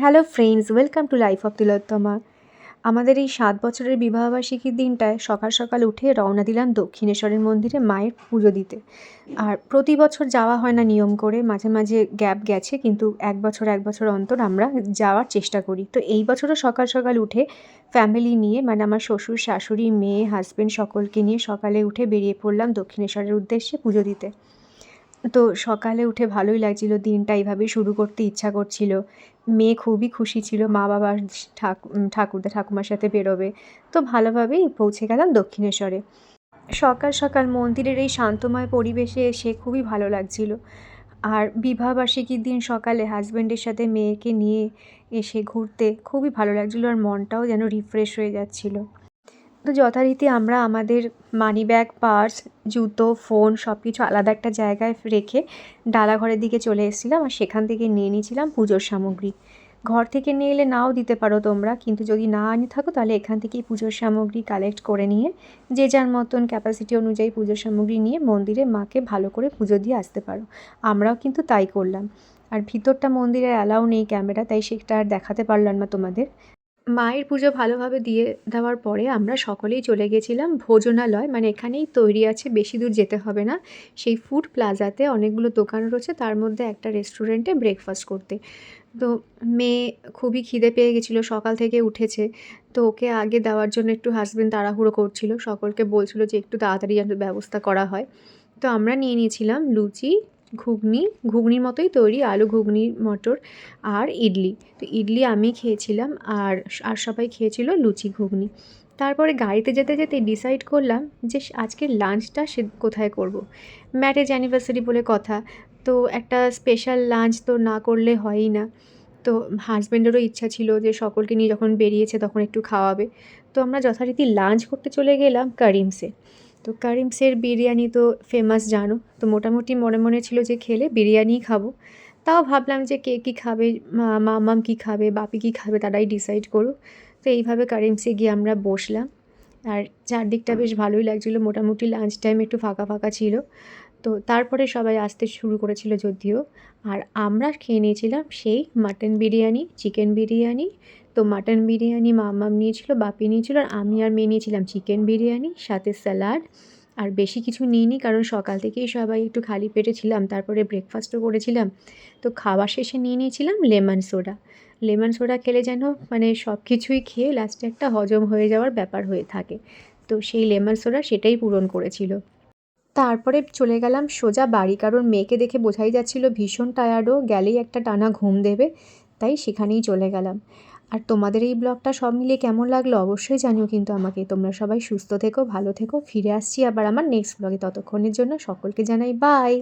Hello friends, welcome to life of Tilottama. আমাদের এই ৭ বছরের বিবাহবার্ষিকীর দিনটায় সকাল সকাল উঠে রওনা দিলাম দক্ষিণেশ্বরের মন্দিরে মায়ের পুজো দিতে। আর প্রতি বছর যাওয়া হয় না নিয়ম করে, মাঝে মাঝে গ্যাপ গেছে, কিন্তু এক বছর অন্তর আমরা যাওয়ার চেষ্টা করি। তো এই বছরও সকাল সকাল উঠে ফ্যামিলি নিয়ে, মানে আমার শ্বশুর শাশুড়ি মেয়ে হাজব্যান্ড সকলকে নিয়ে সকালে উঠে বেরিয়ে পড়লাম দক্ষিণেশ্বরের উদ্দেশ্যে পুজো দিতে। তো সকালে উঠে ভালোই লাগছিল, দিনটা এইভাবেই শুরু করতে ইচ্ছা করছিল। মেয়ে খুবই খুশি ছিল, মা বাবার ঠাকুরদা ঠাকুমার সাথে বেরোবে। তো ভালোভাবেই পৌঁছে গেলাম দক্ষিণেশ্বরে। সকাল সকাল মন্দিরের এই শান্তময় পরিবেশে এসে খুবই ভালো লাগছিল। আর বিবাহবার্ষিকীর দিন সকালে হাজব্যান্ডের সাথে মেয়েকে নিয়ে এসে ঘুরতে খুবই ভালো লাগছিলো, আর মনটাও যেন রিফ্রেশ হয়ে যাচ্ছিল। তো যথারীতি আমরা আমাদের মানিব্যাগ, পার্স, জুতো, ফোন সব কিছু আলাদা একটা জায়গায় রেখে ডালাঘরের দিকে চলে এসেছিলাম, আর সেখান থেকে নিয়ে নিয়েছিলাম পুজোর সামগ্রী। ঘর থেকে নিয়ে এলে নাও দিতে পারো তোমরা, কিন্তু যদি না আনি থাকো তাহলে এখান থেকেই পুজোর সামগ্রী কালেক্ট করে নিয়ে যে যার মতন ক্যাপাসিটি অনুযায়ী পুজোর সামগ্রী নিয়ে মন্দিরে মাকে ভালো করে পুজো দিয়ে আসতে পারো। আমরাও কিন্তু তাই করলাম। আর ভিতরটা মন্দিরের অ্যালাউ নেই ক্যামেরা, তাই সেটা আর দেখাতে পারলাম না তোমাদের। মায়ের পুজো ভালোভাবে দিয়ে দেওয়ার পরে আমরা সকলেই চলে গেছিলাম ভোজনালয়, মানে এখানেই তৈরি আছে, বেশি দূর যেতে হবে না। সেই ফুড প্লাজাতে অনেকগুলো দোকান রয়েছে, তার মধ্যে একটা রেস্টুরেন্টে ব্রেকফাস্ট করতে। তো মেয়ে খুবই খিদে পেয়ে গেছিলো, সকাল থেকে উঠেছে। তো ওকে আগে দেওয়ার জন্য একটু হাজব্যান্ড তাড়াহুড়ো করছিল, সকলকে বলছিল যে একটু তাড়াতাড়ি যেন ব্যবস্থা করা হয়। তো আমরা নিয়ে নিয়েছিলাম লুচি, ঘুগনির মতোই তৈরি, আলু ঘুগনি, মটর আর ইডলি। তো ইডলি আমি খেয়েছিলাম, আর সবাই খেয়েছিল লুচি ঘুগনি। তারপরে গাড়িতে যেতে যেতে ডিসাইড করলাম যে আজকের লাঞ্চটা কোথায় করব। ম্যারেজ অ্যানিভার্সারি বলে কথা, তো একটা স্পেশাল লাঞ্চ তো না করলে হয়ই না। তো হাজব্যান্ডেরও ইচ্ছা ছিল যে সকলকে নিয়ে যখন বেরিয়েছে তখন একটু খাওয়াবে। তো আমরা যথারীতি লাঞ্চ করতে চলে গেলাম কারিমসে। তো কারিমসের বিরিয়ানি তো ফেমাস জানো, তো মোটামুটি মনে মনে ছিল যে খেলে বিরিয়ানিই খাবো। তাও ভাবলাম যে কে কী খাবে, মাম্মাম কী খাবে, বাপি কী খাবে, তারাই ডিসাইড করুক। তো এইভাবে কারিমসে গিয়ে আমরা বসলাম। আর চারদিকটা বেশ ভালোই লাগছিলো, মোটামুটি লাঞ্চ টাইম একটু ফাঁকা ফাঁকা ছিল। তো তারপরে সবাই আসতে শুরু করেছিল যদিও। আর আমরা খেয়ে নিয়েছিলাম সেই মাটন বিরিয়ানি, চিকেন বিরিয়ানি। তো মাটন বিরিয়ানি মাম্মাম নিয়েছিল, বাপি নিয়েছিল, আর আমি আর মেয়ে নিয়েছিলাম চিকেন বিরিয়ানি, সাথে স্যালাড। আর বেশি কিছু নিইনি, কারণ সকাল থেকেই সবাই একটু খালি পেটে ছিলাম, তারপরে ব্রেকফাস্টও করেছিলাম। তো খাওয়া শেষে নিয়ে নিয়েছিলাম লেমন সোডা। লেমন সোডা খেলে যেন মানে সব কিছুই খেয়ে লাস্টে একটা হজম হয়ে যাওয়ার ব্যাপার হয়ে থাকে। তো সেই লেমন সোডা সেটাই পূরণ করেছিল। তারপরে চলে গেলাম সোজা বাড়ি, কারণ মেয়েকে দেখে বোঝাই যাচ্ছিল ভীষণ টায়ার্ডও, গেলেই একটা টানা ঘুম দেবে, তাই সেখানেই চলে গেলাম। আর তোমাদের এই ব্লগটা সব মিলিয়ে কেমন লাগলো অবশ্যই জানিও কিন্তু আমাকে। তোমরা সবাই সুস্থ থেকো, ভালো থেকো। ফিরে আসছি আবার আমার নেক্সট ব্লগে, ততক্ষণের জন্য সকলকে জানাই বাই।